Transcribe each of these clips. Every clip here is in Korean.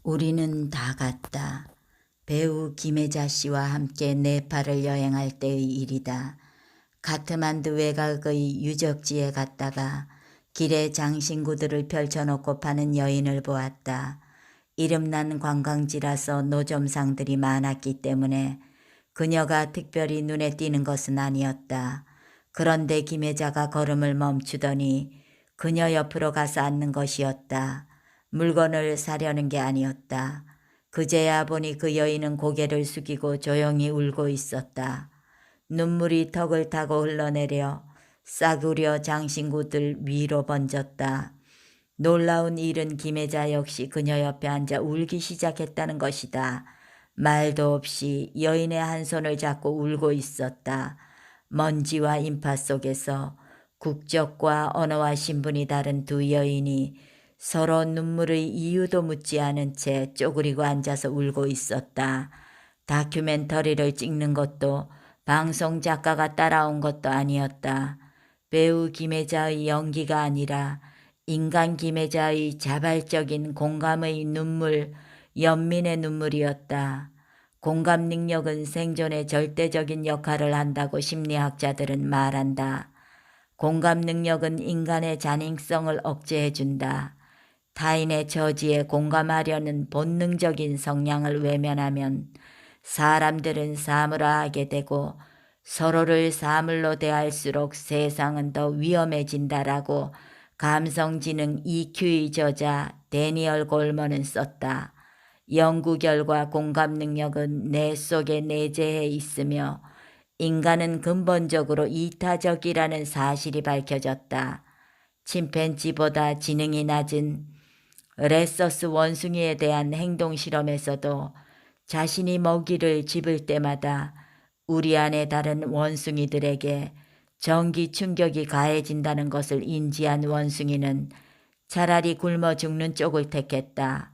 우리는 다 갔다. 배우 김혜자 씨와 함께 네팔을 여행할 때의 일이다. 카트만두 외곽의 유적지에 갔다가 길에 장신구들을 펼쳐놓고 파는 여인을 보았다. 이름난 관광지라서 노점상들이 많았기 때문에 그녀가 특별히 눈에 띄는 것은 아니었다. 그런데 김혜자가 걸음을 멈추더니 그녀 옆으로 가서 앉는 것이었다. 물건을 사려는 게 아니었다. 그제야 보니 그 여인은 고개를 숙이고 조용히 울고 있었다. 눈물이 턱을 타고 흘러내려 싸구려 장신구들 위로 번졌다. 놀라운 일은 김혜자 역시 그녀 옆에 앉아 울기 시작했다는 것이다. 말도 없이 여인의 한 손을 잡고 울고 있었다. 먼지와 인파 속에서 국적과 언어와 신분이 다른 두 여인이 서로 눈물의 이유도 묻지 않은 채 쪼그리고 앉아서 울고 있었다. 다큐멘터리를 찍는 것도 방송 작가가 따라온 것도 아니었다. 배우 김혜자의 연기가 아니라 인간 김혜자의 자발적인 공감의 눈물, 연민의 눈물이었다. 공감 능력은 생존에 절대적인 역할을 한다고 심리학자들은 말한다. 공감 능력은 인간의 잔인성을 억제해준다. 타인의 처지에 공감하려는 본능적인 성향을 외면하면 사람들은 사물화하게 되고 서로를 사물로 대할수록 세상은 더 위험해진다라고 감성지능 EQ의 저자 데니얼 골먼은 썼다. 연구 결과 공감 능력은 뇌 속에 내재해 있으며 인간은 근본적으로 이타적이라는 사실이 밝혀졌다. 침팬지보다 지능이 낮은 레서스 원숭이에 대한 행동 실험에서도 자신이 먹이를 집을 때마다 우리 안에 다른 원숭이들에게 전기 충격이 가해진다는 것을 인지한 원숭이는 차라리 굶어 죽는 쪽을 택했다.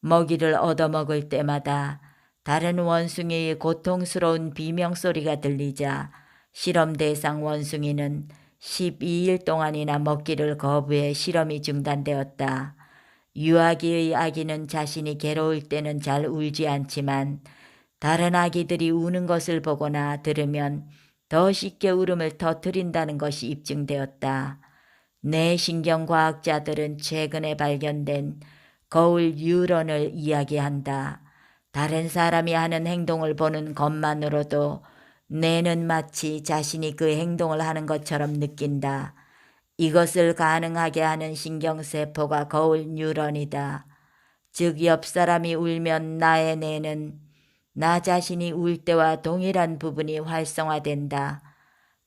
먹이를 얻어먹을 때마다 다른 원숭이의 고통스러운 비명소리가 들리자 실험 대상 원숭이는 12일 동안이나 먹기를 거부해 실험이 중단되었다. 유아기의 아기는 자신이 괴로울 때는 잘 울지 않지만 다른 아기들이 우는 것을 보거나 들으면 더 쉽게 울음을 터뜨린다는 것이 입증되었다. 뇌신경과학자들은 최근에 발견된 거울 뉴런을 이야기한다. 다른 사람이 하는 행동을 보는 것만으로도 뇌는 마치 자신이 그 행동을 하는 것처럼 느낀다. 이것을 가능하게 하는 신경세포가 거울 뉴런이다. 즉 옆 사람이 울면 나의 뇌는 나 자신이 울 때와 동일한 부분이 활성화된다.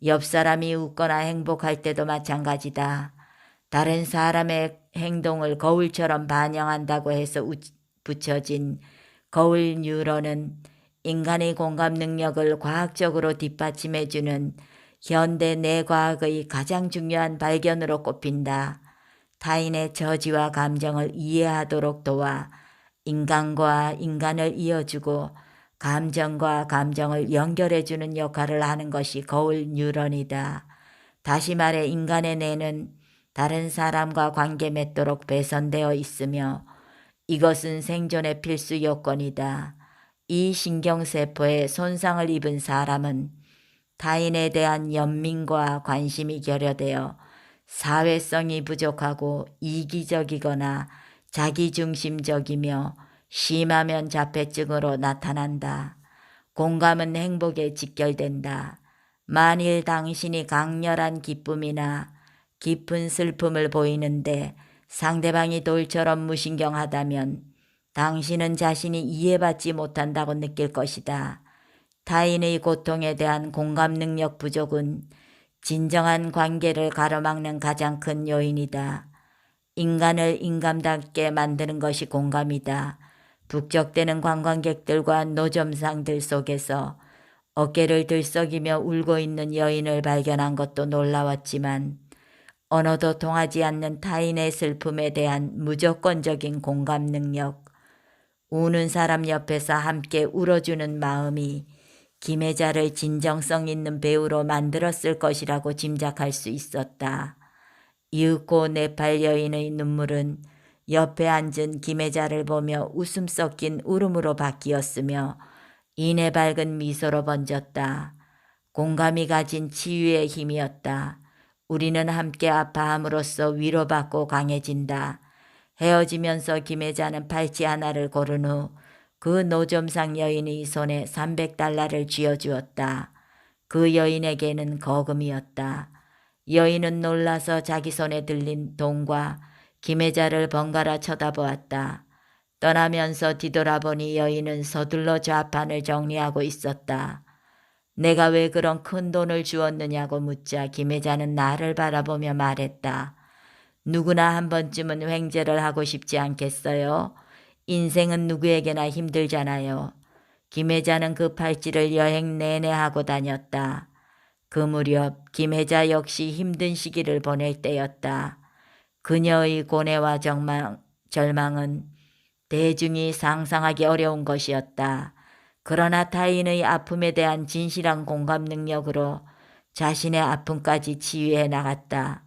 옆 사람이 웃거나 행복할 때도 마찬가지다. 다른 사람의 행동을 거울처럼 반영한다고 해서 붙여진 거울 뉴런은 인간의 공감 능력을 과학적으로 뒷받침해주는 현대 뇌과학의 가장 중요한 발견으로 꼽힌다. 타인의 처지와 감정을 이해하도록 도와 인간과 인간을 이어주고 감정과 감정을 연결해주는 역할을 하는 것이 거울 뉴런이다. 다시 말해 인간의 뇌는 다른 사람과 관계 맺도록 배선되어 있으며 이것은 생존의 필수 요건이다. 이 신경세포에 손상을 입은 사람은 타인에 대한 연민과 관심이 결여되어 사회성이 부족하고 이기적이거나 자기중심적이며 심하면 자폐증으로 나타난다. 공감은 행복에 직결된다. 만일 당신이 강렬한 기쁨이나 깊은 슬픔을 보이는데 상대방이 돌처럼 무신경하다면 당신은 자신이 이해받지 못한다고 느낄 것이다. 타인의 고통에 대한 공감 능력 부족은 진정한 관계를 가로막는 가장 큰 요인이다. 인간을 인간답게 만드는 것이 공감이다. 북적대는 관광객들과 노점상들 속에서 어깨를 들썩이며 울고 있는 여인을 발견한 것도 놀라웠지만 언어도 통하지 않는 타인의 슬픔에 대한 무조건적인 공감 능력, 우는 사람 옆에서 함께 울어주는 마음이 김혜자를 진정성 있는 배우로 만들었을 것이라고 짐작할 수 있었다. 이윽고 네팔 여인의 눈물은 옆에 앉은 김혜자를 보며 웃음 섞인 울음으로 바뀌었으며 이내 밝은 미소로 번졌다. 공감이 가진 치유의 힘이었다. 우리는 함께 아파함으로써 위로받고 강해진다. 헤어지면서 김혜자는 팔찌 하나를 고른 후 그 노점상 여인의 손에 300달러를 쥐어주었다. 그 여인에게는 거금이었다. 여인은 놀라서 자기 손에 들린 돈과 김혜자를 번갈아 쳐다보았다. 떠나면서 뒤돌아보니 여인은 서둘러 좌판을 정리하고 있었다. 내가 왜 그런 큰 돈을 주었느냐고 묻자 김혜자는 나를 바라보며 말했다. 누구나 한 번쯤은 횡재를 하고 싶지 않겠어요? 인생은 누구에게나 힘들잖아요. 김혜자는 그 팔찌를 여행 내내 하고 다녔다. 그 무렵 김혜자 역시 힘든 시기를 보낼 때였다. 그녀의 고뇌와 절망은 대중이 상상하기 어려운 것이었다. 그러나 타인의 아픔에 대한 진실한 공감 능력으로 자신의 아픔까지 치유해 나갔다.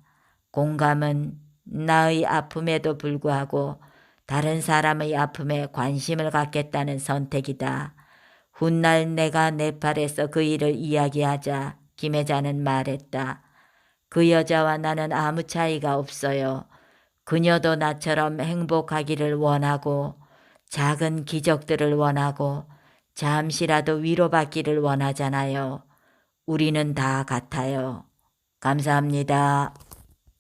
공감은 나의 아픔에도 불구하고 다른 사람의 아픔에 관심을 갖겠다는 선택이다. 훗날 내가 네팔에서 그 일을 이야기하자 김혜자는 말했다. 그 여자와 나는 아무 차이가 없어요. 그녀도 나처럼 행복하기를 원하고 작은 기적들을 원하고 잠시라도 위로받기를 원하잖아요. 우리는 다 같아요. 감사합니다.